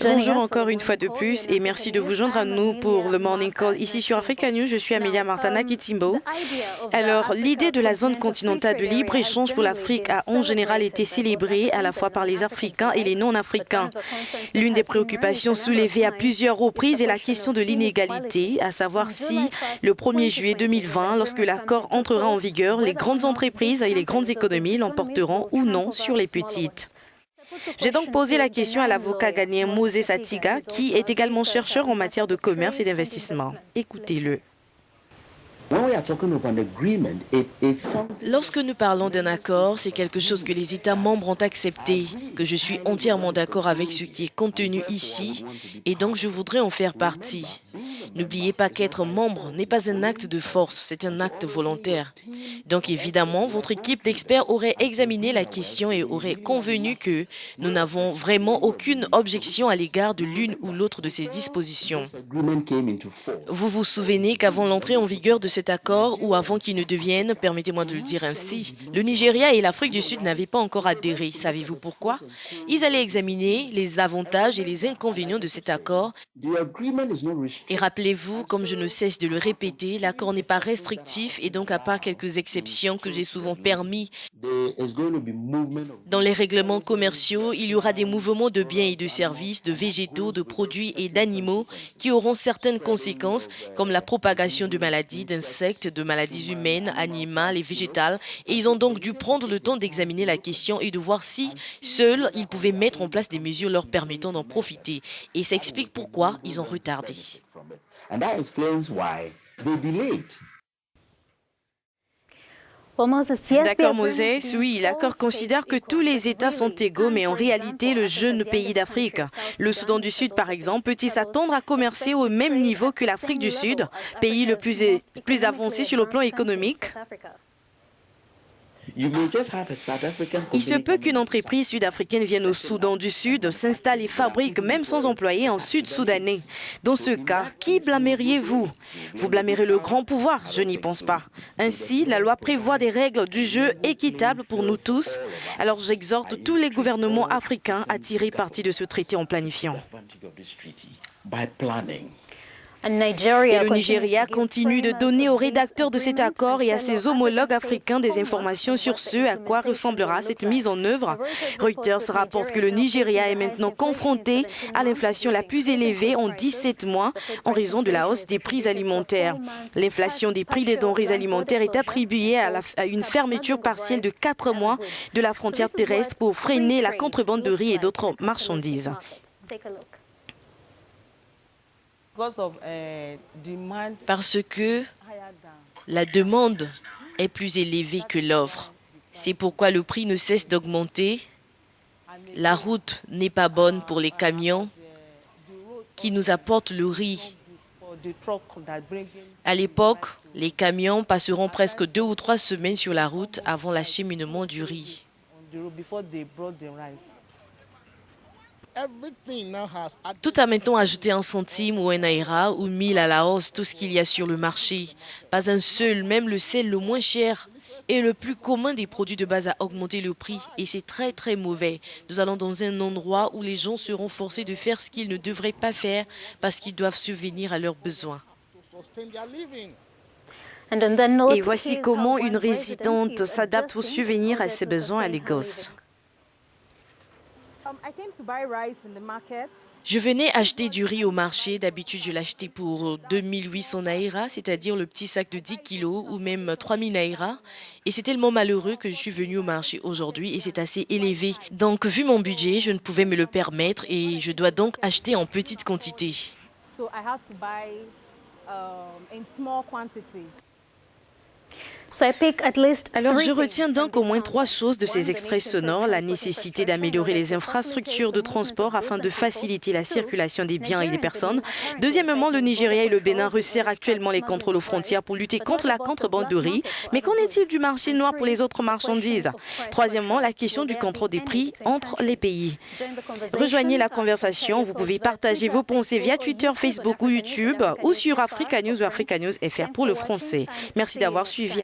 Bonjour encore une fois de plus et merci de vous joindre à nous pour le Morning Call ici sur Africa News. Je suis Amelia Martana Kitimbo. Alors, l'idée de la zone continentale de libre-échange pour l'Afrique a en général été célébrée à la fois par les Africains et les non-Africains. L'une des préoccupations soulevées à plusieurs reprises est la question de l'inégalité, à savoir si le 1er juillet 2020, lorsque l'accord entrera en vigueur, les grandes entreprises et les grandes économies l'emporteront ou non sur les petites. J'ai donc posé la question à l'avocat ghanéen Moses Atiga, qui est également chercheur en matière de commerce et d'investissement. Écoutez-le. Lorsque nous parlons d'un accord, c'est quelque chose que les États membres ont accepté, que je suis entièrement d'accord avec ce qui est contenu ici, et donc je voudrais en faire partie. N'oubliez pas qu'être membre n'est pas un acte de force, c'est un acte volontaire. Donc évidemment, votre équipe d'experts aurait examiné la question et aurait convenu que nous n'avons vraiment aucune objection à l'égard de l'une ou l'autre de ces dispositions. Vous vous souvenez qu'avant l'entrée en vigueur de cet accord, ou avant qu'il ne devienne, permettez-moi de le dire ainsi, le Nigeria et l'Afrique du Sud n'avaient pas encore adhéré. Savez-vous pourquoi? Ils allaient examiner les avantages et les inconvénients de cet accord. Et rappelez-vous, comme je ne cesse de le répéter, l'accord n'est pas restrictif et donc à part quelques exceptions que j'ai souvent permis dans les règlements commerciaux, il y aura des mouvements de biens et de services, de végétaux, de produits et d'animaux qui auront certaines conséquences comme la propagation de maladies, d'insectes, de maladies humaines, animales et végétales. Et ils ont donc dû prendre le temps d'examiner la question et de voir si, seuls, ils pouvaient mettre en place des mesures leur permettant d'en profiter. Et ça explique pourquoi ils ont retardé. D'accord, Moses. Oui, l'accord considère que tous les États sont égaux, mais en réalité, le jeune pays d'Afrique, le Soudan du Sud par exemple, peut-il s'attendre à commercer au même niveau que l'Afrique du Sud, pays le plus avancé sur le plan économique? Il se peut qu'une entreprise sud-africaine vienne au Soudan du Sud, s'installe et fabrique, même sans employés, en sud-soudanais. Dans ce cas, qui blâmeriez-vous? Vous blâmerez le grand pouvoir? Je n'y pense pas. Ainsi, la loi prévoit des règles du jeu équitables pour nous tous. Alors j'exhorte tous les gouvernements africains à tirer parti de ce traité en planifiant. Et le Nigeria continue de donner aux rédacteurs de cet accord et à ses homologues africains des informations sur ce à quoi ressemblera cette mise en œuvre. Reuters rapporte que le Nigeria est maintenant confronté à l'inflation la plus élevée en 17 mois en raison de la hausse des prix alimentaires. L'inflation des prix des denrées alimentaires est attribuée à une fermeture partielle de 4 mois de la frontière terrestre pour freiner la contrebande de riz et d'autres marchandises. Parce que la demande est plus élevée que l'offre. C'est pourquoi le prix ne cesse d'augmenter. La route n'est pas bonne pour les camions qui nous apportent le riz. À l'époque, les camions passeront presque 2 ou 3 semaines sur la route avant l'acheminement du riz. Tout a maintenant ajouté un centime ou un naira ou 1000 à la hausse, tout ce qu'il y a sur le marché. Pas un seul, même le sel le moins cher et le plus commun des produits de base a augmenté le prix et c'est très très mauvais. Nous allons dans un endroit où les gens seront forcés de faire ce qu'ils ne devraient pas faire parce qu'ils doivent subvenir à leurs besoins. Et voici comment une résidente s'adapte pour subvenir à ses besoins à Lagos. Je venais acheter du riz au marché. D'habitude, je l'achetais pour 2800 naira, c'est-à-dire le petit sac de 10 kilos ou même 3000 naira. Et c'est tellement malheureux que je suis venue au marché aujourd'hui et c'est assez élevé. Donc, vu mon budget, je ne pouvais me le permettre et je dois donc acheter en petite quantité. Alors, je retiens donc au moins 3 choses de ces extraits sonores. La nécessité d'améliorer les infrastructures de transport afin de faciliter la circulation des biens et des personnes. Deuxièmement, le Nigeria et le Bénin resserrent actuellement les contrôles aux frontières pour lutter contre la contrebande de riz. Mais qu'en est-il du marché noir pour les autres marchandises? Troisièmement, la question du contrôle des prix entre les pays. Rejoignez la conversation. Vous pouvez partager vos pensées via Twitter, Facebook ou YouTube ou sur Africa News ou Africa News FR pour le français. Merci d'avoir suivi.